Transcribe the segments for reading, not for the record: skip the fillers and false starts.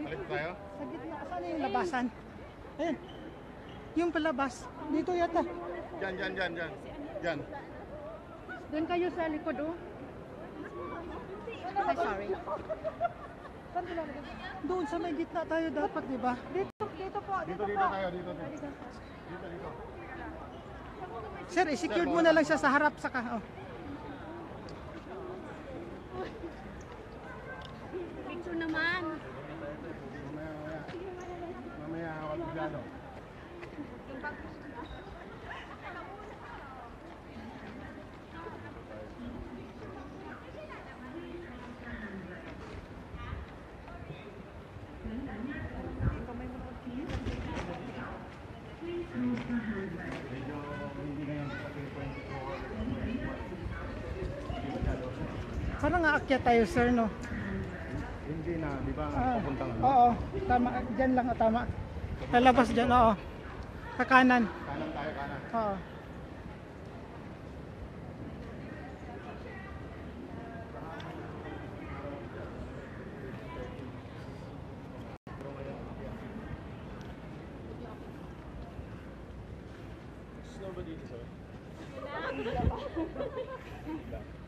palit tayo? Sa gitna. Saan yung labasan? Ayan. Yung palabas. Dito yata. Diyan. Doon kayo sa likod, oh. Ay, sorry. Saan sila? Doon sa may gitna tayo dapat, di ba? Dito po. Dito tayo, dito. Sir, i-secured mo na lang siya sa harap saka. Oh. Picture naman. Mamaya ako bigano. Parang aakyat tayo, sir, no? Hindi na, di ba? Papuntang ano? Oo, tama. Diyan lang, tama. Lalabas dyan, oo. Sa kanan. Kanan tayo, kanan. Oo. Snow ba dito, sir?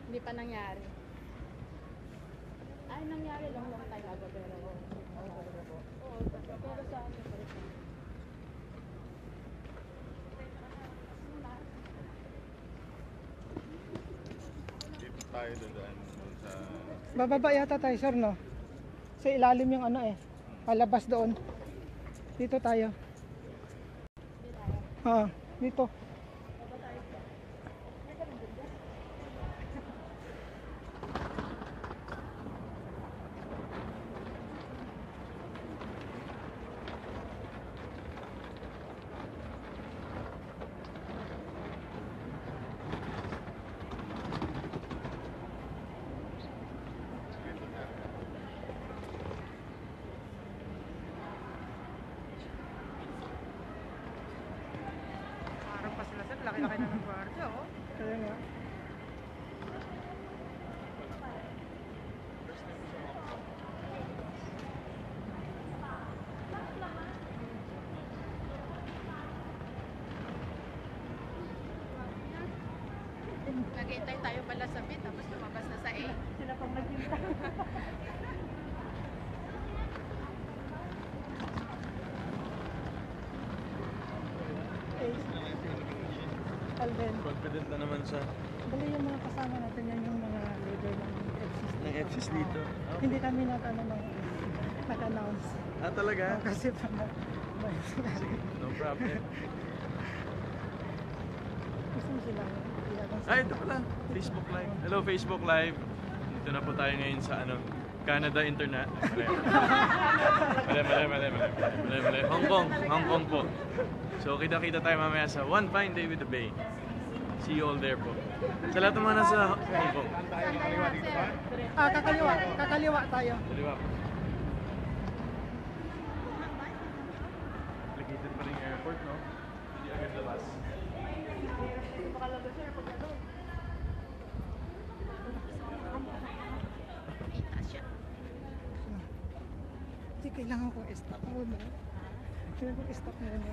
Hindi pa nangyari. Ay, nangyari long time ago pero pero sa ano pa rin. Dito tayo doon sa... Bababa yata tayo, sir, no? Sa ilalim yung ano eh. Palabas doon. Dito tayo. Oo, dito. Laki-laki na ng gwardiya, oh. Kaya nga. Naghihintay tayo pala sa B tapos lumabas na sa A. Sila pang naghintay. Alden. Confident na naman siya. Bali yung mga kasama natin yan yung mga leader ng FCC. Ng FCC dito. Oh. Hindi kami nag-announce. Ah, talaga? Oh, kasi pa Sige, no problem. gusto mo sila. Ah, ito pala. Facebook Live. Hello, Facebook Live. Dito na po tayo ngayon sa Canada Internet. Mali. Hong Kong po. So, kita-kita tayo mamaya sa One Fine Day with the Bay. See you all there po. Sa lahat ng mga nasa Hong Kong. Kakaliwa tayo. Kaliwa po. Located pa rin yung airport, no? Hindi agad labas. Hindi, kailangan kong stop muna. Kailangan kong stop muna.